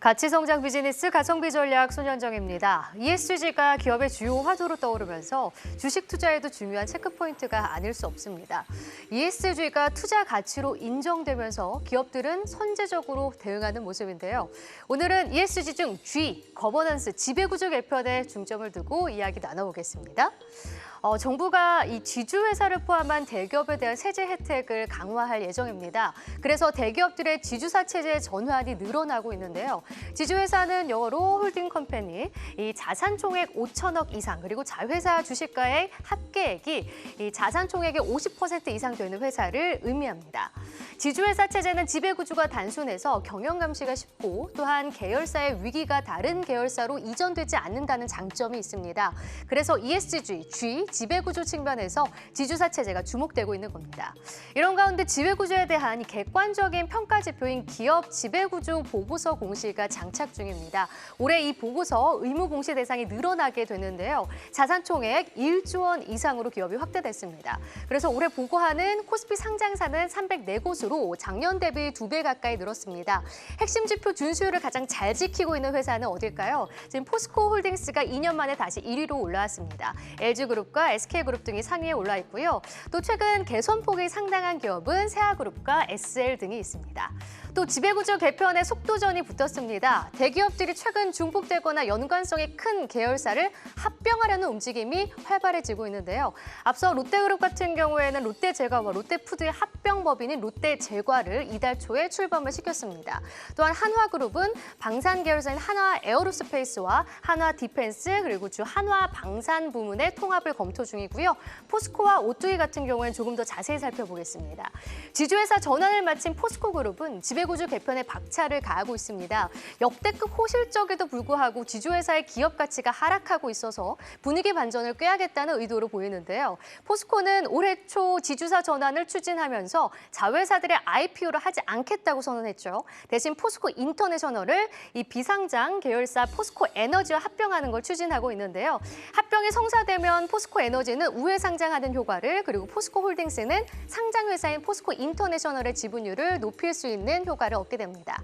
가치성장 비즈니스 가성비 전략 손현정입니다. ESG가 기업의 주요 화두로 떠오르면서 주식 투자에도 중요한 체크포인트가 아닐 수 없습니다. ESG가 투자 가치로 인정되면서 기업들은 선제적으로 대응하는 모습인데요. 오늘은 ESG 중 G, 거버넌스, 지배구조 개편에 중점을 두고 이야기 나눠보겠습니다. 정부가 이 지주회사를 포함한 대기업에 대한 세제 혜택을 강화할 예정입니다. 그래서 대기업들의 지주사 체제 전환이 늘어나고 있는데요. 지주회사는 영어로 홀딩 컴퍼니, 이 자산 총액 5천억 이상 그리고 자회사 주식가의 합계액이 이 자산 총액의 50% 이상 되는 회사를 의미합니다. 지주회사 체제는 지배구조가 단순해서 경영 감시가 쉽고 또한 계열사의 위기가 다른 계열사로 이전되지 않는다는 장점이 있습니다. 그래서 ESG, G, 지배구조 측면에서 지주사 체제가 주목되고 있는 겁니다. 이런 가운데 지배구조에 대한 객관적인 평가 지표인 기업 지배구조 보고서 공시가 장착 중입니다. 올해 이 보고서 의무 공시 대상이 늘어나게 되는데요. 자산 총액 1조 원 이상으로 기업이 확대됐습니다. 그래서 올해 보고하는 코스피 상장사는 304곳으로 작년 대비 2배 가까이 늘었습니다. 핵심 지표 준수율을 가장 잘 지키고 있는 회사는 어딜까요? 지금 포스코홀딩스가 2년 만에 다시 1위로 올라왔습니다. LG그룹과 SK그룹 등이 상위에 올라 있고요. 또 최근 개선폭이 상당한 기업은 세아그룹과 SL 등이 있습니다. 또 지배구조 개편에 속도전이 붙었습니다. 대기업들이 최근 중복되거나 연관성이 큰 계열사를 합병하려는 움직임이 활발해지고 있는데요. 앞서 롯데그룹 같은 경우에는 롯데제과와 롯데푸드의 합병 법인인 롯데제과를 이달 초에 출범을 시켰습니다. 또한 한화그룹은 방산 계열사인 한화에어로스페이스와 한화디펜스 그리고 주 한화방산 부문의 통합을 검토 중이고요. 포스코와 오뚜기 같은 경우에는 조금 더 자세히 살펴보겠습니다. 지주회사 전환을 마친 포스코그룹은 지배구조 개편에 박차를 가하고 있습니다. 역대급 호실적에도 불구하고 지주회사의 기업 가치가 하락하고 있어서 분위기 반전을 꾀하겠다는 의도로 보이는데요. 포스코는 올해 초 지주사 전환을 추진하면서 자회사들의 IPO를 하지 않겠다고 선언했죠. 대신 포스코 인터내셔널을 이 비상장 계열사 포스코 에너지와 합병하는 걸 추진하고 있는데요. 합병이 성사되면 포스코 에너지는 우회 상장하는 효과를 그리고 포스코 홀딩스는 상장회사인 포스코 인터내셔널의 지분율을 높일 수 있는 효과를 얻게 됩니다.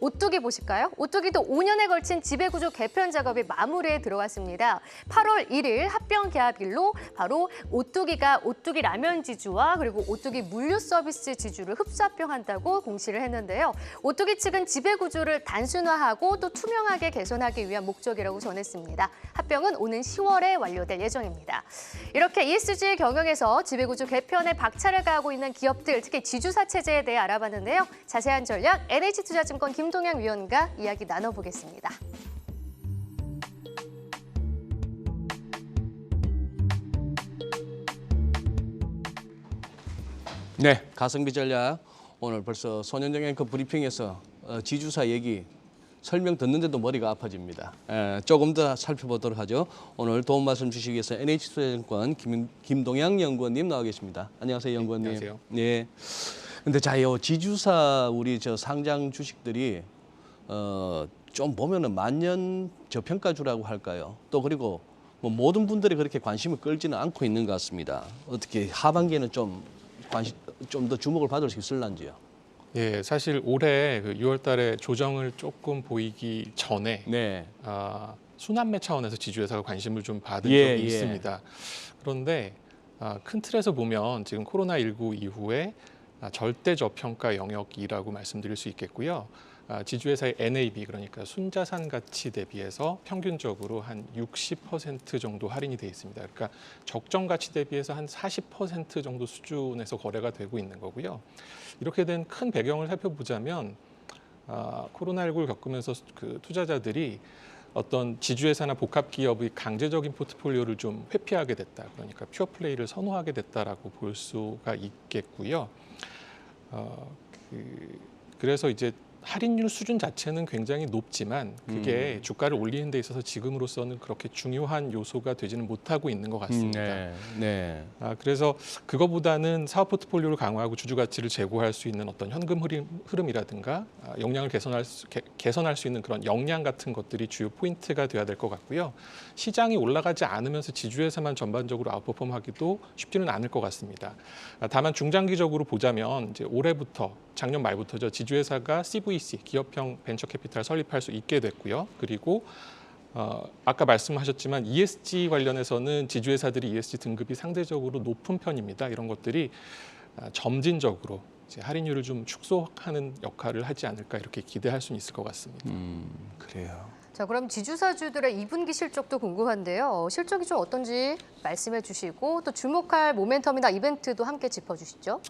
오뚜기 보실까요? 오뚜기도 5년에 걸친 지배구조 개편 작업이 마무리에 들어왔습니다. 8월 1일 합병 계약일로 바로 오뚜기가 오뚜기 라면 지주와 그리고 오뚜기 물류 서비스 지주를 흡수 합병한다고 공시를 했는데요. 오뚜기 측은 지배구조를 단순화하고 또 투명하게 개선하기 위한 목적이라고 전했습니다. 합병은 오는 10월에 완료될 예정입니다. 이렇게 ESG 경영에서 지배구조 개편에 박차를 가하고 있는 기업들, 특히 지주사 체제에 대해 알아봤는데요. 자세한 전략 NH투자증권 김동영 위원과 이야기 나눠보겠습니다. 네, 가성비 전략. 오늘 벌써 손현정 앵커 브리핑에서 지주사 얘기 설명 듣는데도 머리가 아파집니다. 조금 더 살펴보도록 하죠. 오늘 도움 말씀 주시기 위해서 NH투자증권 김동양 연구원님 나와 계십니다. 안녕하세요, 연구원님. 안녕하세요. 네. 근데 자, 요 지주사 우리 상장 주식들이 좀 보면은 만년 저평가주라고 할까요? 또 그리고 뭐 모든 분들이 그렇게 관심을 끌지는 않고 있는 것 같습니다. 어떻게 하반기에는 좀 더 주목을 받을 수 있을런지요? 예, 사실 올해 6월 달에 조정을 조금 보이기 전에 네. 순환매 차원에서 지주회사가 관심을 좀 받은 예, 적이 예. 있습니다. 그런데 큰 틀에서 보면 지금 코로나19 이후에 절대 저평가 영역이라고 말씀드릴 수 있겠고요. 지주회사의 NAV, 그러니까 순자산 가치 대비해서 평균적으로 한 60% 정도 할인이 돼 있습니다. 그러니까 적정 가치 대비해서 한 40% 정도 수준에서 거래가 되고 있는 거고요. 이렇게 된 큰 배경을 살펴보자면 코로나19를 겪으면서 그 투자자들이 어떤 지주회사나 복합기업의 강제적인 포트폴리오를 좀 회피하게 됐다. 그러니까 퓨어 플레이를 선호하게 됐다라고 볼 수가 있겠고요. 그래서 이제 할인율 수준 자체는 굉장히 높지만 그게 주가를 올리는 데 있어서 지금으로서는 그렇게 중요한 요소가 되지는 못하고 있는 것 같습니다. 네. 그래서 그거보다는 사업 포트폴리오를 강화하고 주주 가치를 제고할 수 있는 어떤 현금 흐름이라든가 역량을 개선할 수 있는 그런 역량 같은 것들이 주요 포인트가 돼야 될 것 같고요. 시장이 올라가지 않으면서 지주회사만 전반적으로 아웃퍼폼하기도 쉽지는 않을 것 같습니다. 다만 중장기적으로 보자면 이제 올해부터 작년 말부터죠. 지주회사가 CV VC, 기업형 벤처 캐피탈 설립할 수 있게 됐고요. 그리고 아까 말씀하셨지만 ESG 관련해서는 지주회사들이 ESG 등급이 상대적으로 높은 편입니다. 이런 것들이 점진적으로 이제 할인율을 좀 축소하는 역할을 하지 않을까 이렇게 기대할 수 있을 것 같습니다. 그래요. 자, 그럼 지주사주들의 2분기 실적도 궁금한데요. 실적이 좀 어떤지 말씀해 주시고 또 주목할 모멘텀이나 이벤트도 함께 짚어주시죠.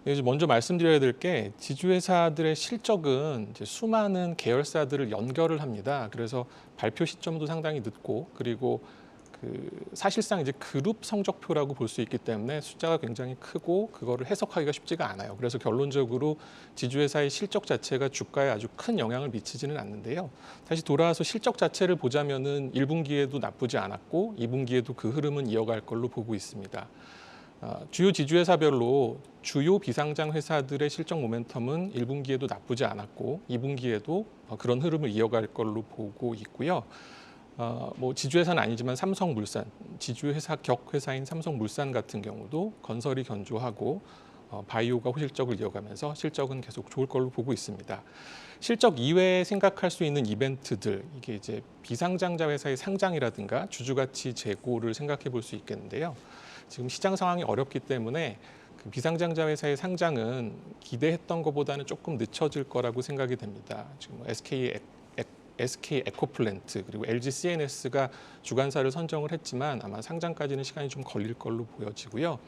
이제 먼저 말씀드려야 될 게 지주회사들의 실적은 이제 수많은 계열사들을 연결을 합니다. 그래서 발표 시점도 상당히 늦고 그리고 사실상 이제 그룹 성적표라고 볼 수 있기 때문에 숫자가 굉장히 크고 그거를 해석하기가 쉽지가 않아요. 그래서 결론적으로 지주회사의 실적 자체가 주가에 아주 큰 영향을 미치지는 않는데요. 다시 돌아와서 실적 자체를 보자면은 1분기에도 나쁘지 않았고 2분기에도 그 흐름은 이어갈 걸로 보고 있습니다. 주요 지주회사별로 주요 비상장 회사들의 실적 모멘텀은 1분기에도 나쁘지 않았고 2분기에도 그런 흐름을 이어갈 걸로 보고 있고요. 뭐 지주회사는 아니지만 삼성물산, 지주회사 격회사인 삼성물산 같은 경우도 건설이 견조하고 바이오가 호실적을 이어가면서 실적은 계속 좋을 걸로 보고 있습니다. 실적 이외에 생각할 수 있는 이벤트들, 이게 이제 비상장자 회사의 상장이라든가 주주가치 재고를 생각해 볼 수 있겠는데요. 지금 시장 상황이 어렵기 때문에 그 비상장자 회사의 상장은 기대했던 것보다는 조금 늦춰질 거라고 생각이 됩니다. 지금 SK 에코플랜트 그리고 LG CNS가 주관사를 선정을 했지만 아마 상장까지는 시간이 좀 걸릴 걸로 보여지고요.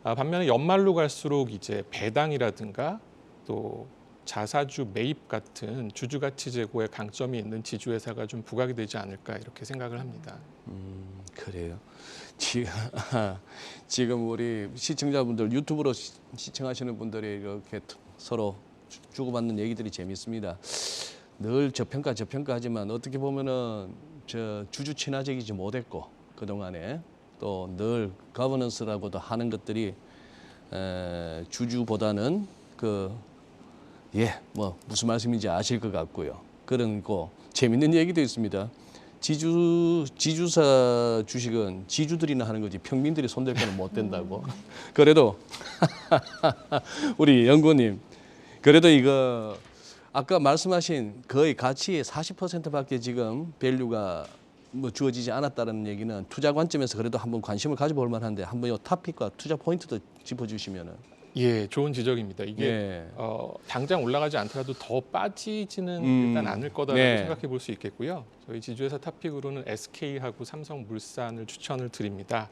반면에 연말로 갈수록 이제 배당이라든가 또 자사주 매입 같은 주주가치 제고에 강점이 있는 지주회사가 좀 부각이 되지 않을까 이렇게 생각을 합니다. 그래요. 지금 우리 시청자분들 유튜브로 시청하시는 분들이 이렇게 서로 주고받는 얘기들이 재밌습니다. 늘 저평가 하지만 어떻게 보면은 주주 친화적이지 못했고 그동안에 또 늘 거버넌스라고도 하는 것들이 주주보다는 뭐 무슨 말씀인지 아실 것 같고요. 그런 거 재밌는 얘기도 있습니다. 지주사 주식은 지주들이나 하는 거지 평민들이 손댈 거는 못 된다고. 그래도 우리 연구원님 그래도 이거 아까 말씀하신 거의 가치의 40%밖에 지금 밸류가 뭐 주어지지 않았다는 얘기는 투자 관점에서 그래도 한번 관심을 가져볼 만한데 한번 이 탑픽과 투자 포인트도 짚어주시면은. 예, 좋은 지적입니다. 이게 예. 당장 올라가지 않더라도 더 빠지지는 일단 않을 거다라고 네. 생각해 볼 수 있겠고요. 저희 지주회사 탑픽으로는 SK하고 삼성물산을 추천을 드립니다.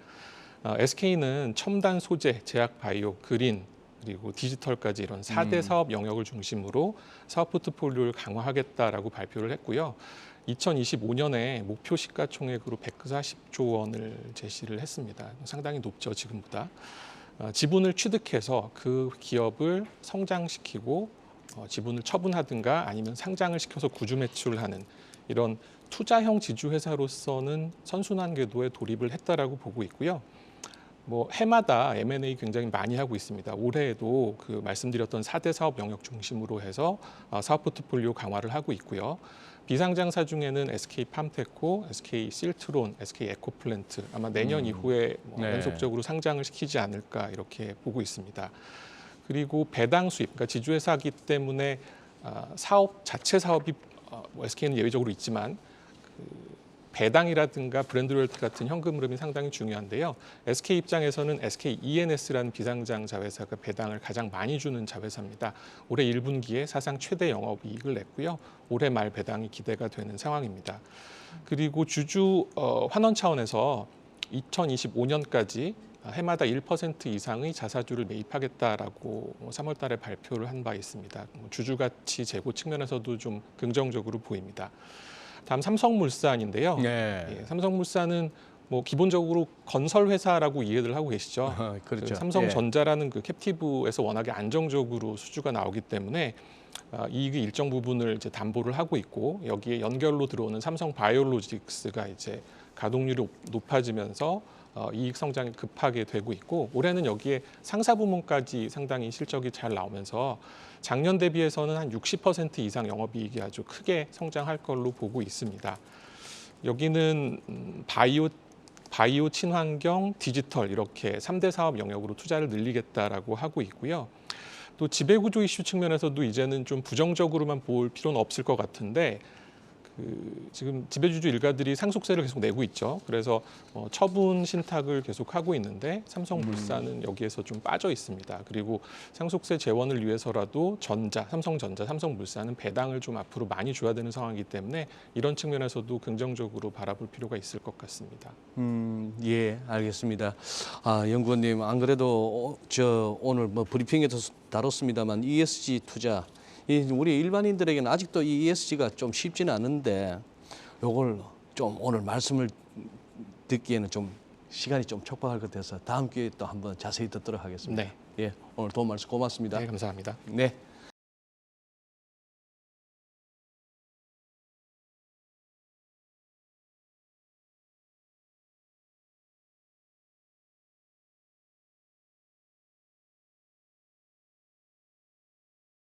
SK는 첨단 소재, 제약 바이오, 그린 그리고 디지털까지 이런 4대 사업 영역을 중심으로 사업 포트폴리오를 강화하겠다라고 발표를 했고요. 2025년에 목표 시가총액으로 140조 원을 제시를 했습니다. 상당히 높죠, 지금보다. 지분을 취득해서 그 기업을 성장시키고 지분을 처분하든가 아니면 상장을 시켜서 구주 매출하는 이런 투자형 지주회사로서는 선순환 궤도에 돌입을 했다라고 보고 있고요. 뭐 해마다 M&A 굉장히 많이 하고 있습니다. 올해에도 그 말씀드렸던 4대 사업 영역 중심으로 해서 사업 포트폴리오 강화를 하고 있고요. 비상장사 중에는 SK 팜테코, SK 실트론, SK 에코플랜트 아마 내년 이후에 네. 연속적으로 상장을 시키지 않을까 이렇게 보고 있습니다. 그리고 배당 수입, 그러니까 지주회사이기 때문에 사업 자체 사업이 SK는 예외적으로 있지만 배당이라든가 브랜드 로열티 같은 현금 흐름이 상당히 중요한데요. SK 입장에서는 SK E&S라는 비상장 자회사가 배당을 가장 많이 주는 자회사입니다. 올해 1분기에 사상 최대 영업이익을 냈고요. 올해 말 배당이 기대가 되는 상황입니다. 그리고 주주 환원 차원에서 2025년까지 해마다 1% 이상의 자사주를 매입하겠다라고 3월 달에 발표를 한 바 있습니다. 주주 가치 재고 측면에서도 좀 긍정적으로 보입니다. 다음 삼성물산인데요. 네. 예, 삼성물산은 뭐 기본적으로 건설 회사라고 이해를 하고 계시죠. 그렇죠. 그 삼성전자라는 그 캡티브에서 워낙에 안정적으로 수주가 나오기 때문에 이익의 일정 부분을 이제 담보를 하고 있고 여기에 연결로 들어오는 삼성 바이오로직스가 이제 가동률이 높아지면서 이익 성장이 급하게 되고 있고 올해는 여기에 상사 부문까지 상당히 실적이 잘 나오면서 작년 대비해서는 한 60% 이상 영업이익이 아주 크게 성장할 걸로 보고 있습니다. 여기는 바이오 친환경, 디지털 이렇게 3대 사업 영역으로 투자를 늘리겠다라고 하고 있고요. 또 지배구조 이슈 측면에서도 이제는 좀 부정적으로만 볼 필요는 없을 것 같은데 지금 지배주주 일가들이 상속세를 계속 내고 있죠. 그래서 처분 신탁을 계속 하고 있는데 삼성물산은 여기에서 좀 빠져 있습니다. 그리고 상속세 재원을 위해서라도 삼성전자, 삼성물산은 배당을 좀 앞으로 많이 줘야 되는 상황이기 때문에 이런 측면에서도 긍정적으로 바라볼 필요가 있을 것 같습니다. 예, 알겠습니다. 연구원님, 안 그래도 저 오늘 뭐 브리핑에서 다뤘습니다만 ESG 투자, 우리 일반인들에게는 아직도 이 ESG가 좀 쉽지는 않은데 요걸 좀 오늘 말씀을 듣기에는 좀 시간이 좀 촉박할 것 같아서 다음 기회에 또 한번 자세히 듣도록 하겠습니다. 네. 예, 오늘 도움 말씀 고맙습니다. 네, 감사합니다. 네.